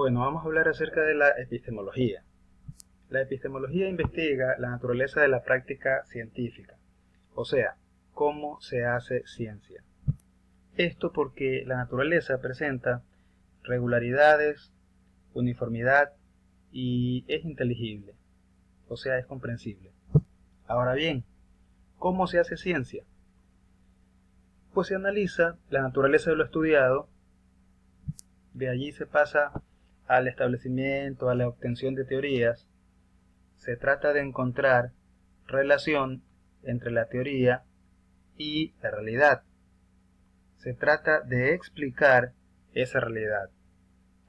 Bueno, vamos a hablar acerca de la epistemología. La epistemología investiga la naturaleza de la práctica científica, o sea, cómo se hace ciencia. Esto porque la naturaleza presenta regularidades, uniformidad y es inteligible, o sea, es comprensible. Ahora bien, ¿cómo se hace ciencia? Pues se analiza la naturaleza de lo estudiado, de allí se pasa al establecimiento, a la obtención de teorías. Se trata de encontrar relación entre la teoría y la realidad. Se trata de explicar esa realidad.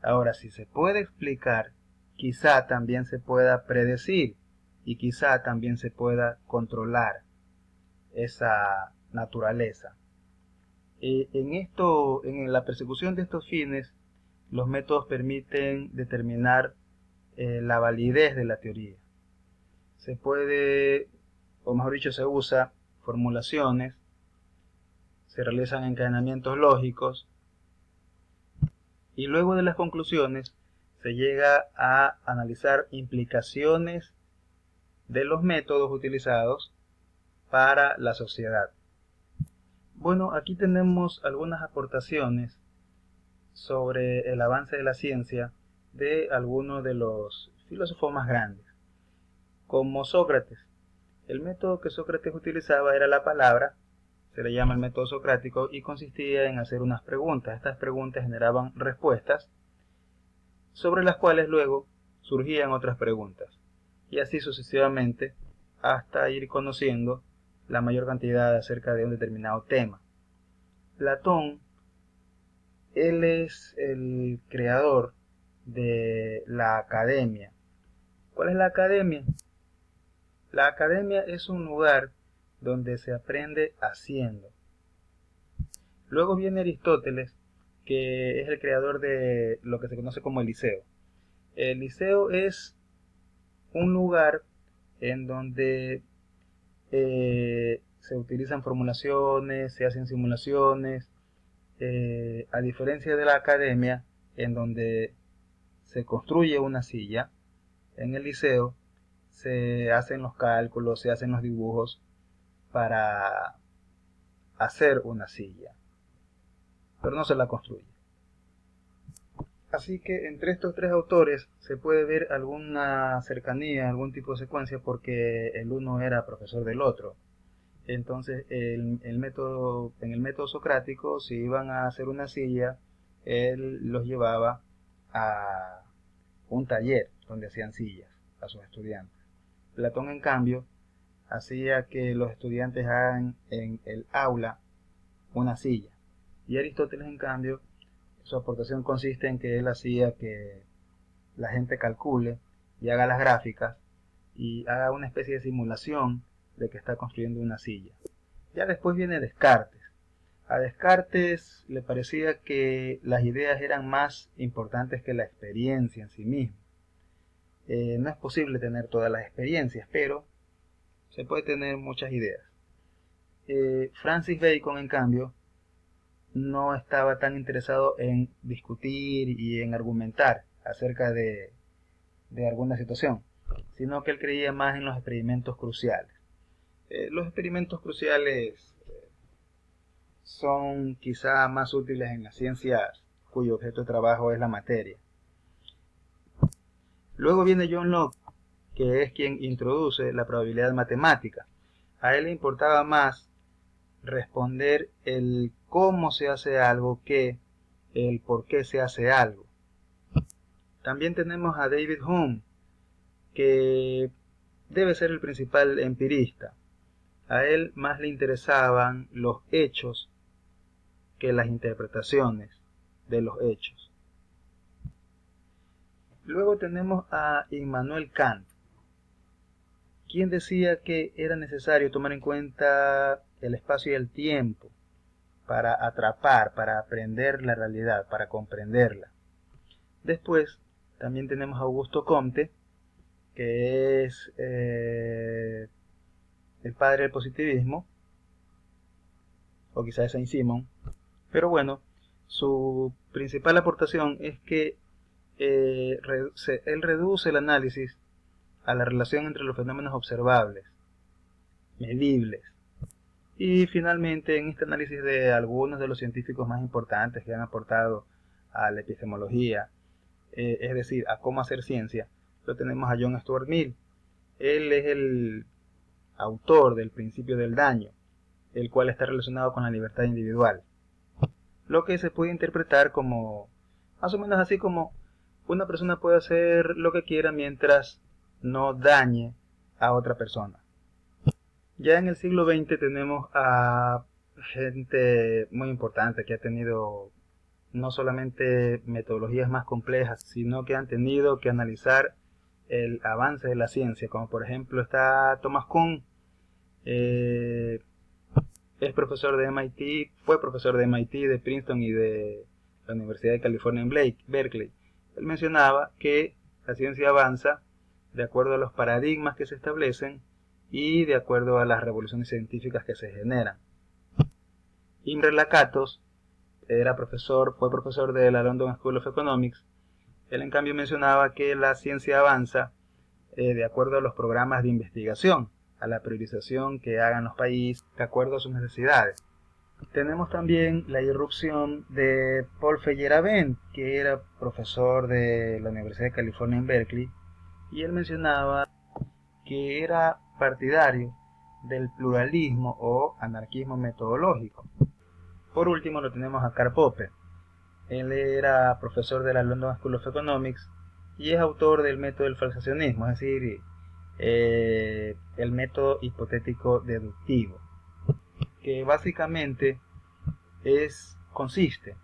Ahora, si se puede explicar, quizá también se pueda predecir y quizá también se pueda controlar esa naturaleza. En la persecución de estos fines, los métodos permiten determinar la validez de la teoría. Se puede, o mejor dicho, se usa formulaciones, se realizan encadenamientos lógicos y luego de las conclusiones se llega a analizar implicaciones de los métodos utilizados para la sociedad. Bueno, aquí tenemos algunas aportaciones sobre el avance de la ciencia de algunos de los filósofos más grandes, como Sócrates. El método que Sócrates utilizaba era la palabra, se le llama el método socrático, y consistía en hacer unas preguntas. Estas preguntas generaban respuestas, sobre las cuales luego surgían otras preguntas, y así sucesivamente, hasta ir conociendo la mayor cantidad acerca de un determinado tema. Platón, él es el creador de la academia. ¿Cuál es la academia? La academia es un lugar donde se aprende haciendo. Luego viene Aristóteles, que es el creador de lo que se conoce como el liceo. El liceo es un lugar en donde se utilizan formulaciones, se hacen simulaciones, a diferencia de la academia, en donde se construye una silla. En el liceo se hacen los cálculos, se hacen los dibujos para hacer una silla, pero no se la construye. Así que entre estos tres autores se puede ver alguna cercanía, algún tipo de secuencia, porque el uno era profesor del otro. Entonces, en el método socrático, si iban a hacer una silla, él los llevaba a un taller donde hacían sillas a sus estudiantes. Platón, en cambio, hacía que los estudiantes hagan en el aula una silla. Y Aristóteles, en cambio, su aportación consiste en que él hacía que la gente calcule y haga las gráficas y haga una especie de simulación de que está construyendo una silla. Ya después viene Descartes. A Descartes le parecía que las ideas eran más importantes que la experiencia en sí misma. No es posible tener todas las experiencias, pero se puede tener muchas ideas. Francis Bacon, en cambio, no estaba tan interesado en discutir y en argumentar acerca de alguna situación, sino que él creía más en los experimentos cruciales. Los experimentos cruciales son quizá más útiles en las ciencias cuyo objeto de trabajo es la materia. Luego viene John Locke, que es quien introduce la probabilidad matemática. A él le importaba más responder el cómo se hace algo que el por qué se hace algo. También tenemos a David Hume, que debe ser el principal empirista. A él más le interesaban los hechos que las interpretaciones de los hechos. Luego tenemos a Immanuel Kant, quien decía que era necesario tomar en cuenta el espacio y el tiempo para atrapar, para aprender la realidad, para comprenderla. Después también tenemos a Augusto Comte, que es el padre del positivismo, o quizás Saint-Simon. Pero bueno, su principal aportación es que él reduce el análisis a la relación entre los fenómenos observables, medibles, y finalmente en este análisis de algunos de los científicos más importantes que han aportado a la epistemología, es decir, a cómo hacer ciencia, lo tenemos a John Stuart Mill. Él es el autor del principio del daño, el cual está relacionado con la libertad individual, lo que se puede interpretar como, más o menos así como, una persona puede hacer lo que quiera mientras no dañe a otra persona. Ya en el siglo XX tenemos a gente muy importante que ha tenido no solamente metodologías más complejas, sino que han tenido que analizar el avance de la ciencia, como por ejemplo está Thomas Kuhn, es profesor de MIT, fue profesor de MIT, de Princeton y de la Universidad de California en Berkeley. Él mencionaba que la ciencia avanza de acuerdo a los paradigmas que se establecen y de acuerdo a las revoluciones científicas que se generan. Imre Lakatos fue profesor de la London School of Economics. Él en cambio mencionaba que la ciencia avanza de acuerdo a los programas de investigación, a la priorización que hagan los países de acuerdo a sus necesidades. Tenemos también la irrupción de Paul Feyerabend, que era profesor de la Universidad de California en Berkeley, y él mencionaba que era partidario del pluralismo o anarquismo metodológico. Por último lo tenemos a Karl Popper. Él era profesor de la London School of Economics y es autor del método del falsacionismo, es decir, el método hipotético deductivo, que básicamente consiste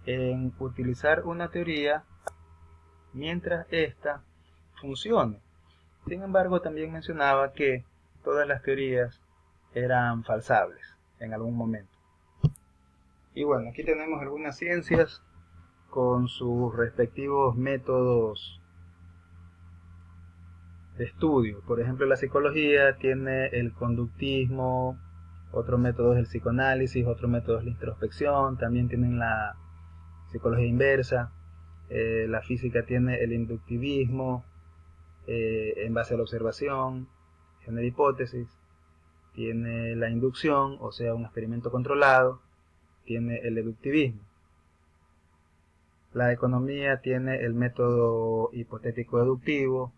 en utilizar una teoría mientras ésta funcione. Sin embargo, también mencionaba que todas las teorías eran falsables en algún momento. Y bueno, aquí tenemos algunas ciencias con sus respectivos métodos de estudio. Por ejemplo, la psicología tiene el conductismo, otro método es el psicoanálisis, otro método es la introspección, también tienen la psicología inversa, la física tiene el inductivismo en base a la observación, genera hipótesis, tiene la inducción, o sea, un experimento controlado, tiene el deductivismo. La economía tiene el método hipotético deductivo,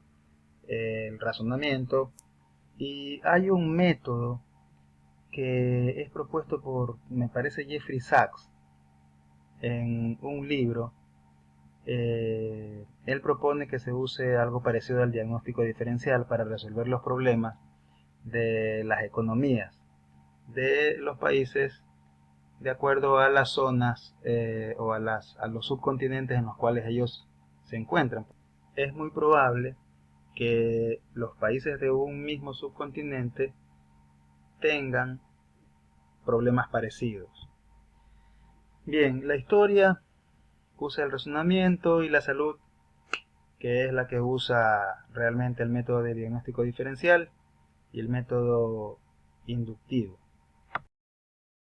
el razonamiento, y hay un método que es propuesto por, me parece, Jeffrey Sachs en un libro. Él propone que se use algo parecido al diagnóstico diferencial para resolver los problemas de las economías de los países de acuerdo a las zonas o a los subcontinentes en los cuales ellos se encuentran. Es muy probable que los países de un mismo subcontinente tengan problemas parecidos. Bien, la historia usa el razonamiento y la salud, que es la que usa realmente el método de diagnóstico diferencial y el método inductivo.